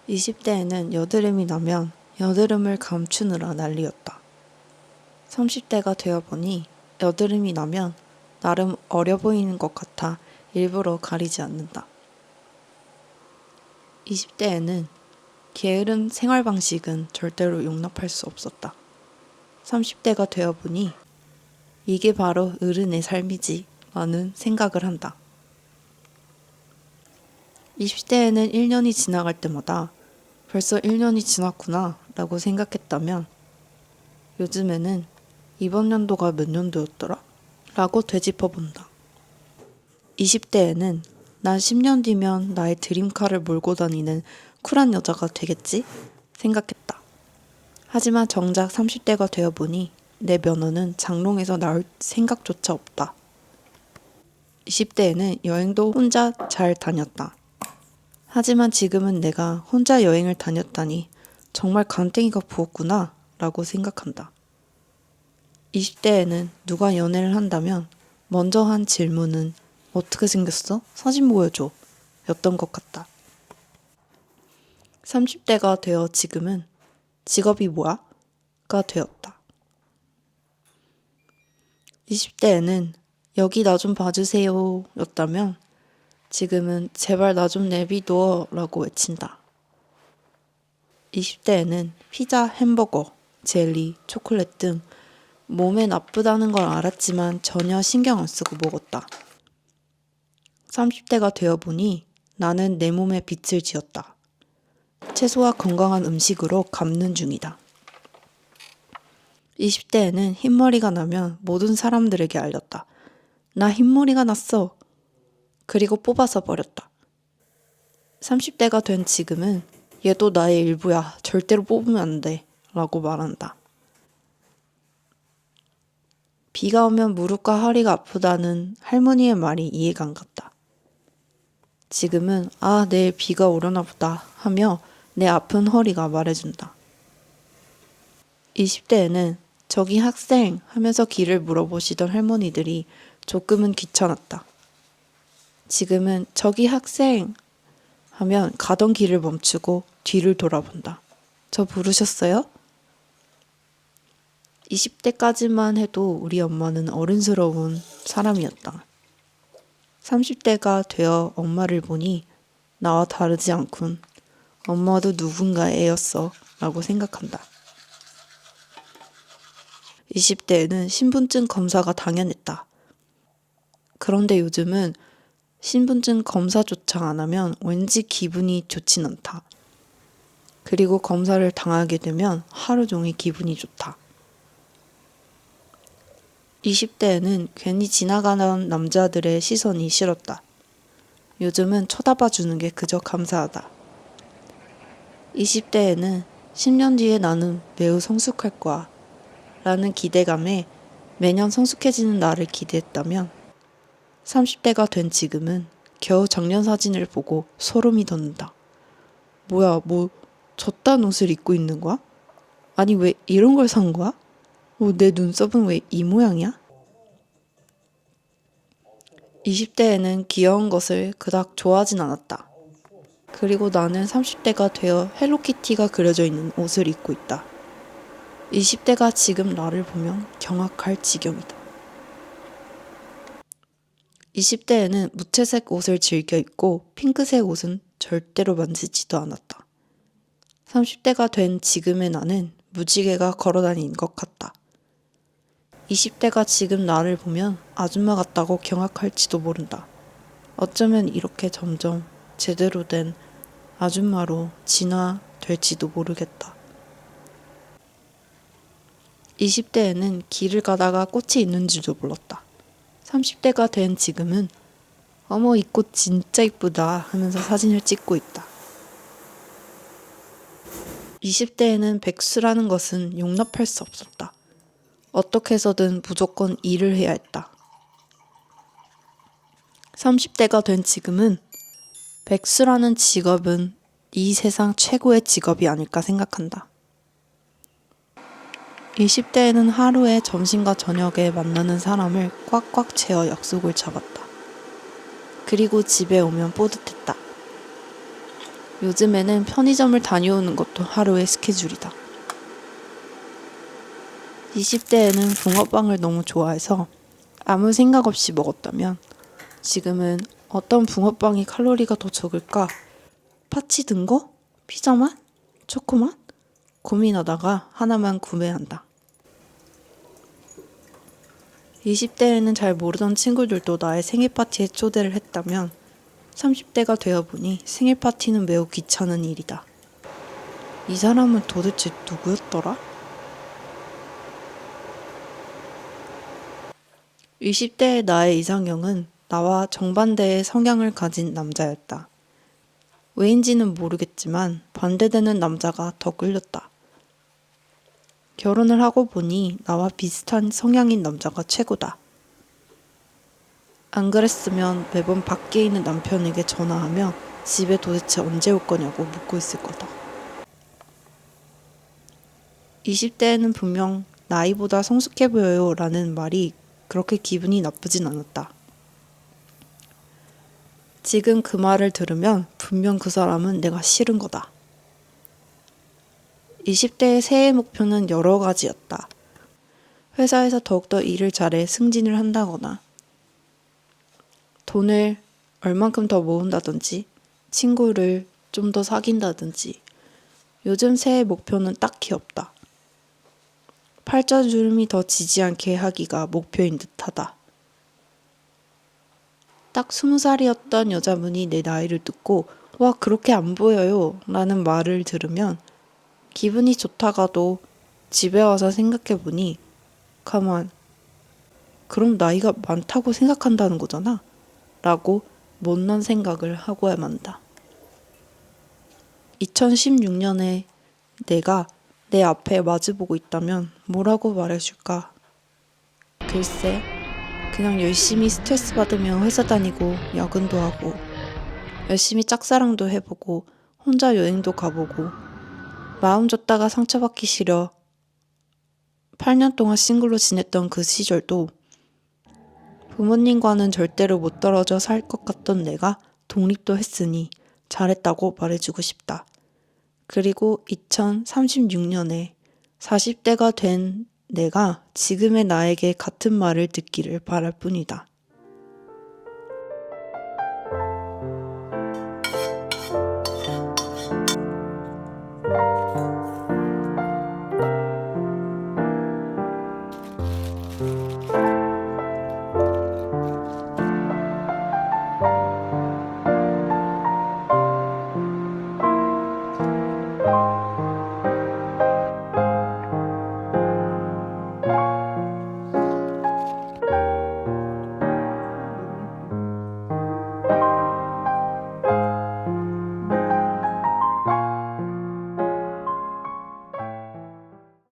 20대에는 여드름이 나면 여드름을 감추느라 난리였다. 30대가 되어보니 여드름이 나면 나름 어려 보이는 것 같아 일부러 가리지 않는다. 20대에는 게으른 생활 방식은 절대로 용납할 수 없었다. 30대가 되어보니 이게 바로 어른의 삶이지 라는 생각을 한다. 20대에는 1년이 지나갈 때마다 벌써 1년이 지났구나 라고 생각했다면 요즘에는 이번 연도가 몇 년도였더라? 라고 되짚어본다. 20대에는 난 10년 뒤면 나의 드림카를 몰고 다니는 쿨한 여자가 되겠지? 생각했다. 하지만 정작 30대가 되어보니 내 면허는 장롱에서 나올 생각조차 없다. 20대에는 여행도 혼자 잘 다녔다. 하지만 지금은 내가 혼자 여행을 다녔다니 정말 간땡이가 부었구나 라고 생각한다. 20대에는 누가 연애를 한다면 먼저 한 질문은 어떻게 생겼어? 사진 보여줘 였던 것 같다. 30대가 되어 지금은 직업이 뭐야? 가 되었다. 20대에는 여기 나 좀 봐주세요 였다면 지금은 제발 나 좀 내비둬 라고 외친다. 20대에는 피자, 햄버거, 젤리, 초콜릿 등 몸에 나쁘다는 걸 알았지만 전혀 신경 안 쓰고 먹었다. 30대가 되어보니 나는 내 몸에 빚을 지었다. 채소와 건강한 음식으로 갚는 중이다. 20대에는 흰머리가 나면 모든 사람들에게 알렸다. 나 흰머리가 났어. 그리고 뽑아서 버렸다. 30대가 된 지금은 얘도 나의 일부야. 절대로 뽑으면 안 돼. 라고 말한다. 비가 오면 무릎과 허리가 아프다는 할머니의 말이 이해가 안 갔다. 지금은 내일 비가 오려나 보다 하며 내 아픈 허리가 말해준다. 20대에는 저기 학생 하면서 길을 물어보시던 할머니들이 조금은 귀찮았다. 지금은 저기 학생 하면 가던 길을 멈추고 뒤를 돌아본다. 저 부르셨어요? 20대까지만 해도 우리 엄마는 어른스러운 사람이었다. 30대가 되어 엄마를 보니 나와 다르지 않군. 엄마도 누군가의 애였어 라고 생각한다. 20대에는 신분증 검사가 당연했다. 그런데 요즘은 신분증 검사조차 안 하면 왠지 기분이 좋진 않다. 그리고 검사를 당하게 되면 하루 종일 기분이 좋다. 20대에는 괜히 지나가는 남자들의 시선이 싫었다. 요즘은 쳐다봐 주는 게 그저 감사하다. 20대에는 10년 뒤에 나는 매우 성숙할 거야 라는 기대감에 매년 성숙해지는 나를 기대했다면 30대가 된 지금은 겨우 작년 사진을 보고 소름이 돋는다. 뭐야, 저딴 옷을 입고 있는 거야? 아니, 왜 이런 걸 산 거야? 내 눈썹은 왜 이 모양이야? 20대에는 귀여운 것을 그닥 좋아하진 않았다. 그리고 나는 30대가 되어 헬로키티가 그려져 있는 옷을 입고 있다. 20대가 지금 나를 보면 경악할 지경이다. 20대에는 무채색 옷을 즐겨 입고 핑크색 옷은 절대로 만지지도 않았다. 30대가 된 지금의 나는 무지개가 걸어다니는 것 같다. 20대가 지금 나를 보면 아줌마 같다고 경악할지도 모른다. 어쩌면 이렇게 점점 제대로 된 아줌마로 진화될지도 모르겠다. 20대에는 길을 가다가 꽃이 있는 줄도 몰랐다. 30대가 된 지금은 어머 이 꽃 진짜 이쁘다 하면서 사진을 찍고 있다. 20대에는 백수라는 것은 용납할 수 없었다. 어떻게 해서든 무조건 일을 해야 했다. 30대가 된 지금은 백수라는 직업은 이 세상 최고의 직업이 아닐까 생각한다. 20대에는 하루에 점심과 저녁에 만나는 사람을 꽉꽉 채워 약속을 잡았다. 그리고 집에 오면 뿌듯했다. 요즘에는 편의점을 다녀오는 것도 하루의 스케줄이다. 20대에는 붕어빵을 너무 좋아해서 아무 생각 없이 먹었다면 지금은 어떤 붕어빵이 칼로리가 더 적을까? 파치 든 거? 피자 맛? 초코 맛? 고민하다가 하나만 구매한다. 20대에는 잘 모르던 친구들도 나의 생일 파티에 초대를 했다면 30대가 되어보니 생일 파티는 매우 귀찮은 일이다. 이 사람은 도대체 누구였더라? 20대의 나의 이상형은 나와 정반대의 성향을 가진 남자였다. 왜인지는 모르겠지만 반대되는 남자가 더 끌렸다. 결혼을 하고 보니 나와 비슷한 성향인 남자가 최고다. 안 그랬으면 매번 밖에 있는 남편에게 전화하며 집에 도대체 언제 올 거냐고 묻고 있을 거다. 20대에는 분명 나이보다 성숙해 보여요 라는 말이 그렇게 기분이 나쁘진 않았다. 지금 그 말을 들으면 분명 그 사람은 내가 싫은 거다. 20대의 새해 목표는 여러 가지였다. 회사에서 더욱더 일을 잘해 승진을 한다거나 돈을 얼만큼 더 모은다든지 친구를 좀 더 사귄다든지 요즘 새해 목표는 딱히 없다. 팔자주름이 더 지지 않게 하기가 목표인 듯하다. 딱 20살이었던 여자분이 내 나이를 듣고 와 그렇게 안 보여요 라는 말을 들으면 기분이 좋다가도 집에 와서 생각해보니 가만 그럼 나이가 많다고 생각한다는 거잖아 라고 못난 생각을 하고야 만다. 2016년에 내가 내 앞에 마주보고 있다면 뭐라고 말해줄까? 글쎄 그냥 열심히 스트레스 받으며 회사 다니고 야근도 하고 열심히 짝사랑도 해보고 혼자 여행도 가보고 마음 줬다가 상처받기 싫어 8년 동안 싱글로 지냈던 그 시절도 부모님과는 절대로 못 떨어져 살 것 같던 내가 독립도 했으니 잘했다고 말해주고 싶다. 그리고 2036년에 40대가 된 내가 지금의 나에게 같은 말을 듣기를 바랄 뿐이다.